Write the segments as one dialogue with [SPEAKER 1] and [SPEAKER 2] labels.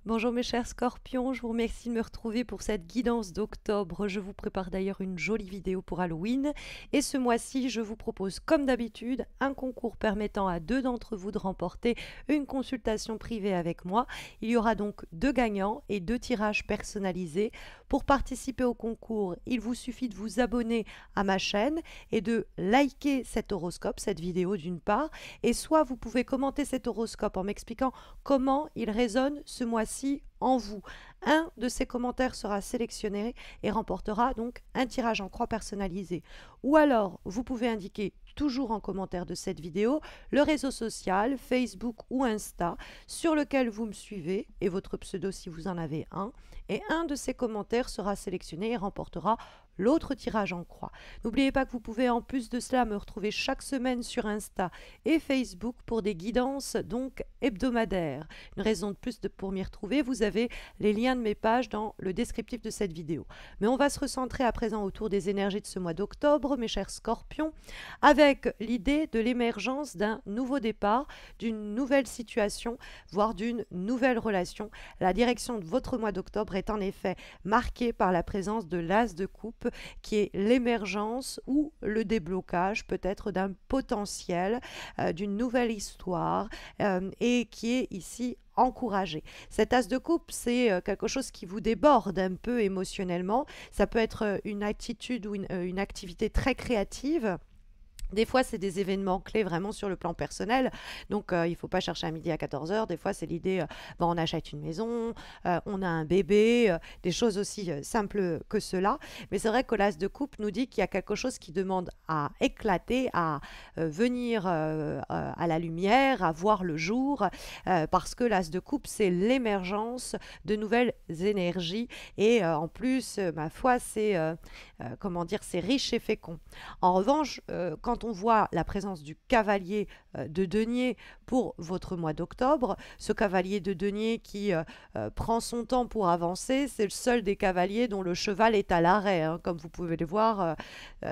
[SPEAKER 1] Bonjour mes chers scorpions, je vous remercie de me retrouver pour cette guidance d'octobre. Je vous prépare d'ailleurs une jolie vidéo pour Halloween. Et ce mois-ci, je vous propose comme d'habitude un concours permettant à deux d'entre vous de remporter une consultation privée avec moi. Il y aura donc deux gagnants et deux tirages personnalisés. Pour participer au concours, il vous suffit de vous abonner à ma chaîne et de liker cet horoscope, cette vidéo d'une part. Et soit vous pouvez commenter cet horoscope en m'expliquant comment il résonne ce mois-ci en vous. Un de ces commentaires sera sélectionné et remportera donc un tirage en croix personnalisé. Ou alors, vous pouvez indiquer toujours en commentaire de cette vidéo le réseau social, Facebook ou Insta sur lequel vous me suivez et votre pseudo si vous en avez un. Et un de ces commentaires sera sélectionné et remportera l'autre tirage en croix. N'oubliez pas que vous pouvez en plus de cela me retrouver chaque semaine sur Insta et Facebook pour des guidances donc hebdomadaires. Une raison de plus pour m'y retrouver, vous avez les liens de mes pages dans le descriptif de cette vidéo. Mais on va se recentrer à présent autour des énergies de ce mois d'octobre, mes chers scorpions, avec l'idée de l'émergence d'un nouveau départ, d'une nouvelle situation, voire d'une nouvelle relation. La direction de votre mois d'octobre est en effet marquée par la présence de l'as de coupe, qui est l'émergence ou le déblocage peut-être d'un potentiel, d'une nouvelle histoire, et qui est ici encouragé. Cet as de coupe, c'est quelque chose qui vous déborde un peu émotionnellement. Ça peut être une attitude ou une activité très créative. Des fois, c'est des événements clés vraiment sur le plan personnel. Donc, il ne faut pas chercher à midi à 14 heures. Des fois, c'est l'idée, ben, on achète une maison, on a un bébé, des choses aussi simples que cela. Mais c'est vrai que l'as de coupe nous dit qu'il y a quelque chose qui demande à éclater, à venir à la lumière, à voir le jour, parce que l'as de coupe, c'est l'émergence de nouvelles énergies. Et en plus, ma foi, c'est, comment dire, c'est riche et fécond. En revanche, quand on voit la présence du cavalier de denier pour votre mois d'octobre, ce cavalier de denier qui prend son temps pour avancer, c'est le seul des cavaliers dont le cheval est à l'arrêt, hein. Comme vous pouvez le voir,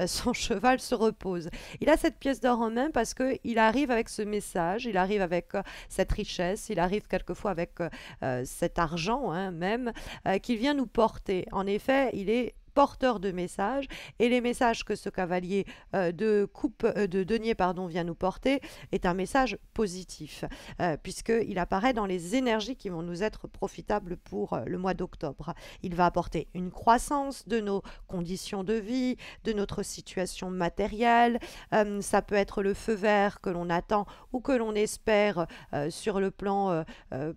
[SPEAKER 1] son cheval se repose. Il a cette pièce d'or en main parce qu'il arrive avec ce message, il arrive avec cette richesse, il arrive quelquefois avec cet argent, hein, même, qu'il vient nous porter. En effet, il est porteur de messages et les messages que ce cavalier de denier pardon, vient nous porter est un message positif puisqu'il apparaît dans les énergies qui vont nous être profitables pour le mois d'octobre. Il va apporter une croissance de nos conditions de vie, de notre situation matérielle. Ça peut être le feu vert que l'on attend ou que l'on espère sur le plan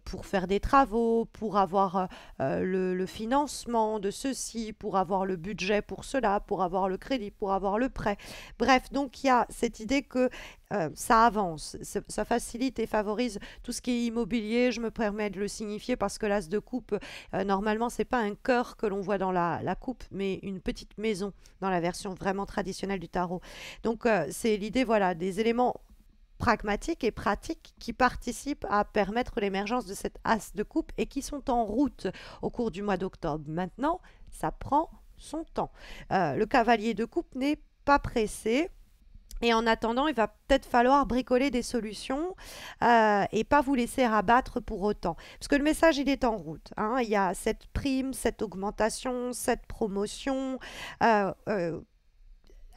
[SPEAKER 1] pour faire des travaux, pour avoir le financement de ceci, pour avoir le budget pour cela, pour avoir le crédit, pour avoir le prêt. Bref, donc il y a cette idée que ça avance, ça facilite et favorise tout ce qui est immobilier. Je me permets de le signifier parce que l'as de coupe, normalement, c'est pas un cœur que l'on voit dans la coupe, mais une petite maison dans la version vraiment traditionnelle du tarot. Donc, c'est l'idée, voilà, des éléments pragmatiques et pratiques qui participent à permettre l'émergence de cette as de coupe et qui sont en route au cours du mois d'octobre. Maintenant, ça prend son temps. Le cavalier de coupe n'est pas pressé. Et en attendant, il va peut-être falloir bricoler des solutions et pas vous laisser rabattre pour autant. Parce que le message, il est en route, hein. Il y a cette prime, cette augmentation, cette promotion. Euh, euh,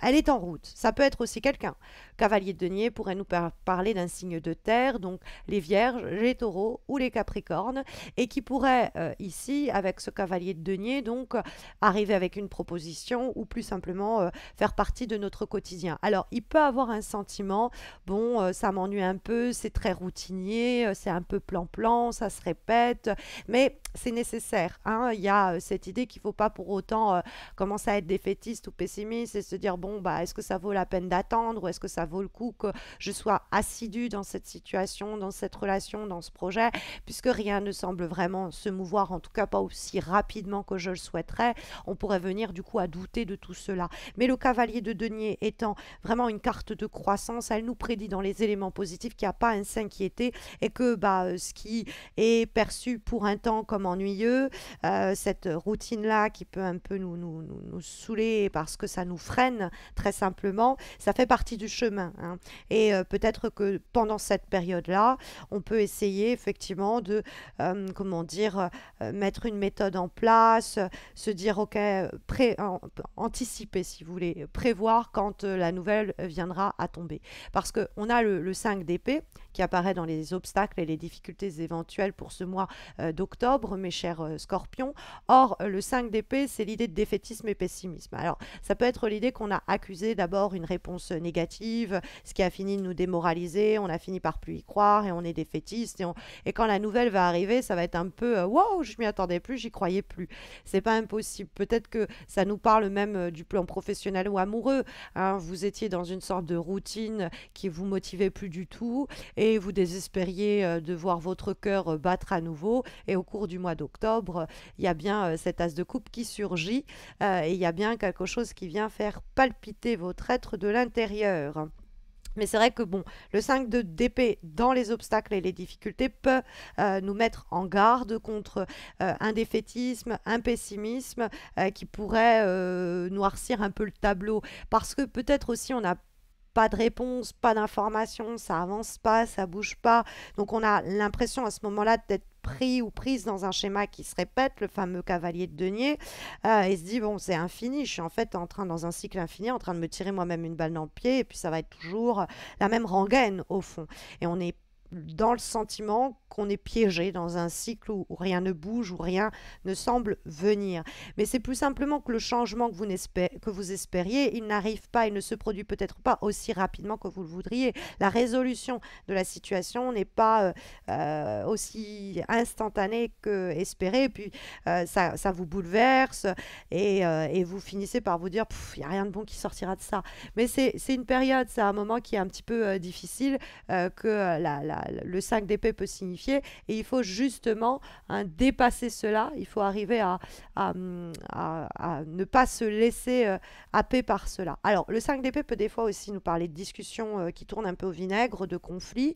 [SPEAKER 1] Elle est en route. Ça peut être aussi quelqu'un. Cavalier de denier pourrait nous parler d'un signe de terre, donc les vierges, les taureaux ou les capricornes, et qui pourrait ici, avec ce cavalier de denier, donc arriver avec une proposition ou plus simplement faire partie de notre quotidien. Alors, il peut avoir un sentiment, bon, ça m'ennuie un peu, c'est très routinier, c'est un peu plan-plan, ça se répète, mais c'est nécessaire, hein. Il y a cette idée qu'il ne faut pas pour autant commencer à être défaitiste ou pessimiste et se dire, bon, bah, est-ce que ça vaut la peine d'attendre ou est-ce que ça vaut le coup que je sois assidue dans cette situation, dans cette relation, dans ce projet, puisque rien ne semble vraiment se mouvoir, en tout cas pas aussi rapidement que je le souhaiterais. On pourrait venir du coup à douter de tout cela. Mais le cavalier de denier étant vraiment une carte de croissance, elle nous prédit dans les éléments positifs qu'il n'y a pas à s'inquiéter et que bah, ce qui est perçu pour un temps comme ennuyeux, cette routine-là qui peut un peu nous saouler parce que ça nous freine, très simplement, ça fait partie du chemin, hein. Et peut-être que pendant cette période-là, on peut essayer effectivement de, comment dire, mettre une méthode en place, se dire, ok, anticiper si vous voulez, prévoir quand la nouvelle viendra à tomber. Parce qu'on a le 5 d'épée qui apparaît dans les obstacles et les difficultés éventuelles pour ce mois d'octobre, mes chers scorpions. Or, le 5 d'épée, c'est l'idée de défaitisme et pessimisme. Alors, ça peut être l'idée qu'on a accusé d'abord une réponse négative, ce qui a fini de nous démoraliser, on a fini par plus y croire et on est défaitiste. Et quand la nouvelle va arriver, ça va être un peu wow, je m'y attendais plus, j'y croyais plus. C'est pas impossible. Peut-être que ça nous parle même du plan professionnel ou amoureux, hein. Vous étiez dans une sorte de routine qui vous motivait plus du tout et vous désespériez de voir votre cœur battre à nouveau. Et au cours du mois d'octobre, il y a bien cet as de coupe qui surgit et il y a bien quelque chose qui vient faire palpiter votre être de l'intérieur. Mais c'est vrai que bon, le 5 d'épée dans les obstacles et les difficultés peut nous mettre en garde contre un défaitisme, un pessimisme qui pourrait noircir un peu le tableau. Parce que peut-être aussi on n'a pas de réponse, pas d'information, ça avance pas, ça bouge pas. Donc on a l'impression à ce moment-là d'être pris ou prise dans un schéma qui se répète, le fameux cavalier de denier, et se dit bon c'est infini, je suis en fait dans un cycle infini, en train de me tirer moi-même une balle dans le pied, et puis ça va être toujours la même rengaine au fond. Et on est dans le sentiment qu'on est piégé dans un cycle où rien ne bouge, où rien ne semble venir. Mais c'est plus simplement que le changement que vous espériez, il n'arrive pas, il ne se produit peut-être pas aussi rapidement que vous le voudriez. La résolution de la situation n'est pas aussi instantanée que espérée, et puis ça vous bouleverse, et vous finissez par vous dire, il n'y a rien de bon qui sortira de ça. Mais c'est une période, c'est un moment qui est un petit peu difficile, que le 5 d'épée peut signifier, et il faut justement dépasser cela, il faut arriver à ne pas se laisser happer par cela. Alors le 5 d'épée peut des fois aussi nous parler de discussions qui tournent un peu au vinaigre, de conflits.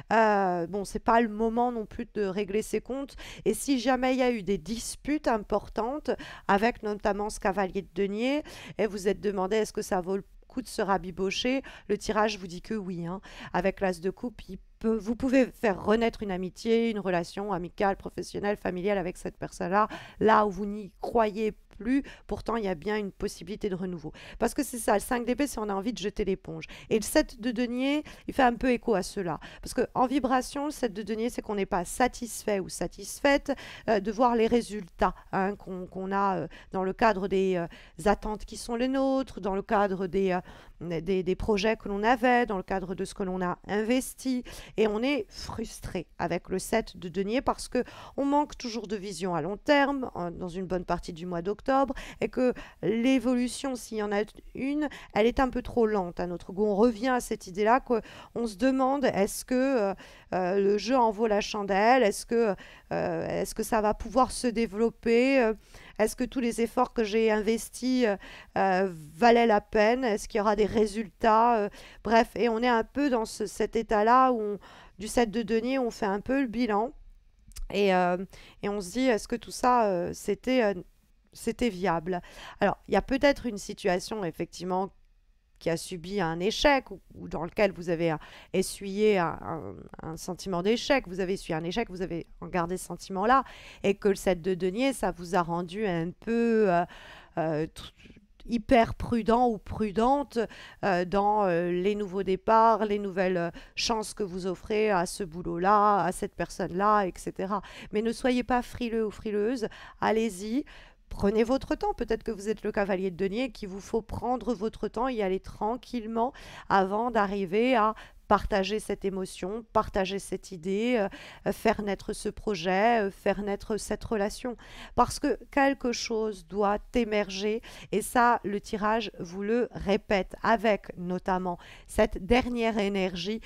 [SPEAKER 1] Bon, c'est pas le moment non plus de régler ses comptes, et si jamais il y a eu des disputes importantes avec notamment ce cavalier de denier, et vous êtes demandé est-ce que ça vaut le coup de se rabibocher, le tirage vous dit que oui, hein. Avec l'as de coupe, vous pouvez faire renaître une amitié, une relation amicale, professionnelle, familiale avec cette personne-là, là où vous n'y croyez plus, pourtant il y a bien une possibilité de renouveau. Parce que c'est ça, le 5 d'épée, c'est on a envie de jeter l'éponge. Et le 7 de denier, il fait un peu écho à cela. Parce qu'en vibration, le 7 de denier, c'est qu'on n'est pas satisfait ou satisfaite de voir les résultats, hein, qu'on a dans le cadre des attentes qui sont les nôtres, dans le cadre des projets que l'on avait, dans le cadre de ce que l'on a investi. Et on est frustré avec le 7 de denier parce qu'on manque toujours de vision à long terme dans une bonne partie du mois d'octobre, et que l'évolution, s'il y en a une, elle est un peu trop lente à notre goût. On revient à cette idée-là qu'on se demande est-ce que le jeu en vaut la chandelle, est-ce que ça va pouvoir se développer, est-ce que tous les efforts que j'ai investis valaient la peine, est-ce qu'il y aura des résultats, bref, et on est un peu dans cet état-là où du 7 de denier, on fait un peu le bilan, et on se dit est-ce que tout ça c'était viable. Alors il y a peut-être une situation effectivement qui a subi un échec, ou dans lequel vous avez essuyé un sentiment d'échec, vous avez essuyé un échec, vous avez gardé ce sentiment-là, et que le 7 de denier, ça vous a rendu un peu euh, hyper prudent ou prudente dans les nouveaux départs, les nouvelles chances que vous offrez à ce boulot-là, à cette personne-là, etc. Mais ne soyez pas frileux ou frileuse, allez-y. Prenez votre temps, peut-être que vous êtes le cavalier de denier et qu'il vous faut prendre votre temps, y aller tranquillement avant d'arriver à partager cette émotion, partager cette idée, faire naître ce projet, faire naître cette relation. Parce que quelque chose doit émerger, et ça, le tirage vous le répète, avec notamment cette dernière énergie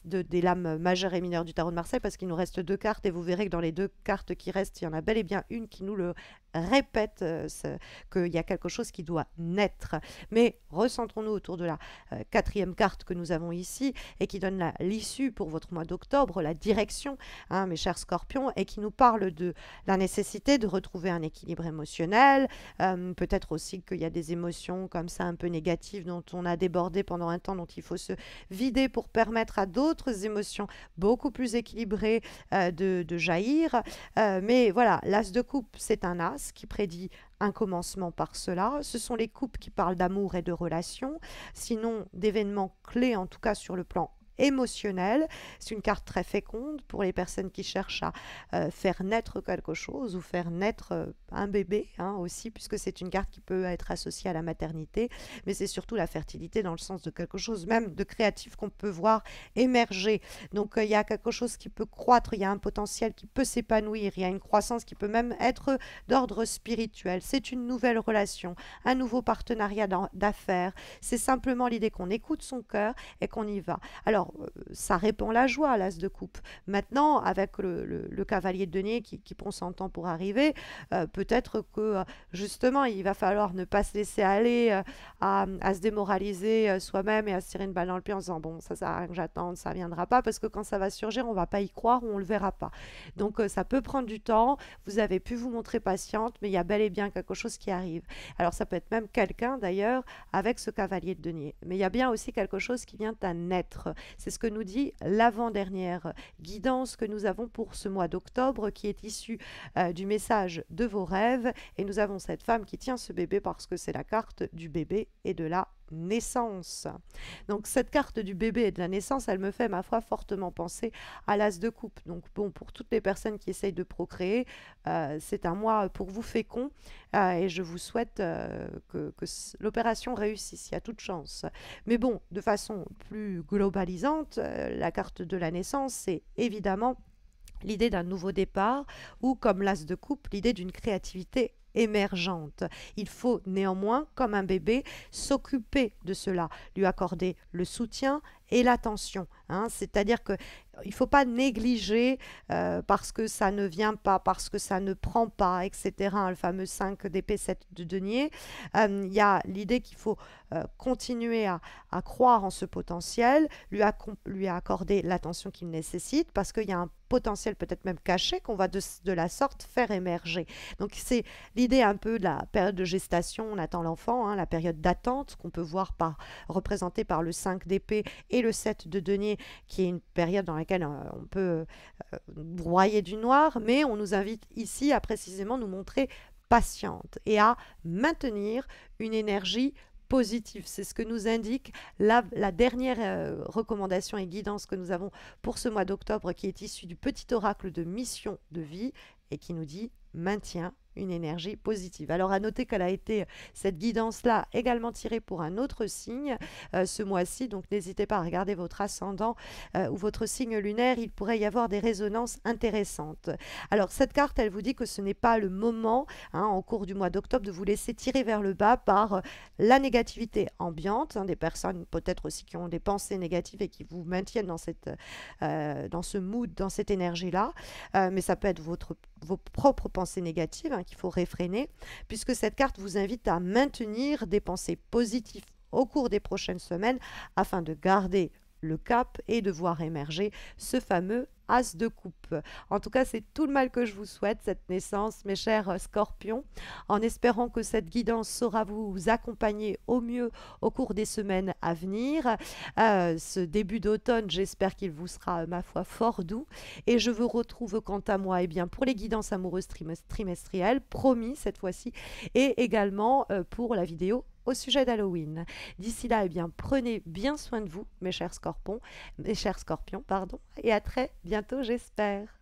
[SPEAKER 1] des lames majeures et mineures du tarot de Marseille, parce qu'il nous reste deux cartes, et vous verrez que dans les deux cartes qui restent, il y en a bel et bien une qui nous le répète qu'il y a quelque chose qui doit naître. Mais recentrons-nous autour de la quatrième carte que nous avons ici et qui donne l'issue pour votre mois d'octobre, la direction, hein, mes chers scorpions, et qui nous parle de la nécessité de retrouver un équilibre émotionnel, peut-être aussi qu'il y a des émotions comme ça un peu négatives dont on a débordé pendant un temps, dont il faut se vider pour permettre à d'autres émotions beaucoup plus équilibrées de jaillir. Mais voilà, l'as de coupe, c'est un as qui prédit un commencement par cela. Ce sont les coupes qui parlent d'amour et de relations, sinon d'événements clés, en tout cas sur le plan émotionnel. C'est une carte très féconde pour les personnes qui cherchent à faire naître quelque chose ou faire naître un bébé, hein, aussi, puisque c'est une carte qui peut être associée à la maternité, mais c'est surtout la fertilité dans le sens de quelque chose même de créatif qu'on peut voir émerger. Donc il y a quelque chose qui peut croître, il y a un potentiel qui peut s'épanouir, il y a une croissance qui peut même être d'ordre spirituel. C'est une nouvelle relation, un nouveau partenariat d'affaires. C'est simplement l'idée qu'on écoute son cœur et qu'on y va. Alors, ça répand la joie, l'as de coupe. Maintenant, avec le cavalier de denier qui prend son temps pour arriver, peut-être que justement, il va falloir ne pas se laisser aller à se démoraliser soi-même et à se tirer une balle dans le pied en disant bon, ça sert à rien que j'attende, ça viendra pas, parce que quand ça va surgir, on va pas y croire ou on le verra pas. Donc, ça peut prendre du temps. Vous avez pu vous montrer patiente, mais il y a bel et bien quelque chose qui arrive. Alors, ça peut être même quelqu'un d'ailleurs avec ce cavalier de denier. Mais il y a bien aussi quelque chose qui vient à naître. C'est ce que nous dit l'avant-dernière guidance que nous avons pour ce mois d'octobre, qui est issue du message de vos rêves. Et nous avons cette femme qui tient ce bébé parce que c'est la carte du bébé et de la naissance. Donc cette carte du bébé et de la naissance, elle me fait, ma foi, fortement penser à l'as de coupe. Donc bon, pour toutes les personnes qui essayent de procréer, c'est un mois pour vous fécond, et je vous souhaite que l'opération réussisse, il y a toute chance. Mais bon, de façon plus globalisante, la carte de la naissance, c'est évidemment l'idée d'un nouveau départ, ou comme l'as de coupe, l'idée d'une créativité émergente. Il faut néanmoins, comme un bébé, s'occuper de cela, lui accorder le soutien et l'attention, hein. C'est-à-dire que il ne faut pas négliger parce que ça ne vient pas, parce que ça ne prend pas, etc. Le fameux 5 d'épée, 7 de denier. Il y a l'idée qu'il faut continuer à croire en ce potentiel, lui accorder l'attention qu'il nécessite, parce qu'il y a un potentiel peut-être même caché qu'on va de la sorte faire émerger. Donc c'est l'idée un peu de la période de gestation, on attend l'enfant, hein, la période d'attente qu'on peut voir représentée par le 5 d'épée et le 7 de denier, qui est une période dans laquelle on peut broyer du noir, mais on nous invite ici à précisément nous montrer patiente et à maintenir une énergie positive. C'est ce que nous indique la dernière recommandation et guidance que nous avons pour ce mois d'octobre, qui est issue du petit oracle de mission de vie et qui nous dit maintiens une énergie positive. Alors à noter qu'elle a été, cette guidance-là, également tirée pour un autre signe ce mois-ci, donc n'hésitez pas à regarder votre ascendant ou votre signe lunaire, il pourrait y avoir des résonances intéressantes. Alors cette carte, elle vous dit que ce n'est pas le moment, hein, en cours du mois d'octobre, de vous laisser tirer vers le bas par la négativité ambiante, hein, des personnes peut-être aussi qui ont des pensées négatives et qui vous maintiennent dans ce mood, dans cette énergie-là, mais ça peut être vos propres pensées négatives, hein, qu'il faut réfréner, puisque cette carte vous invite à maintenir des pensées positives au cours des prochaines semaines afin de garder le cap et de voir émerger ce fameux as de coupe. En tout cas, c'est tout le mal que je vous souhaite, cette naissance, mes chers scorpions, en espérant que cette guidance saura vous accompagner au mieux au cours des semaines à venir. Ce début d'automne, j'espère qu'il vous sera, ma foi, fort doux. Et je vous retrouve quant à moi, bien, pour les guidances amoureuses trimestrielles, promis cette fois-ci, et également pour la vidéo au sujet d'Halloween. D'ici là, bien, prenez bien soin de vous, mes chers scorpions, et à très bientôt, j'espère.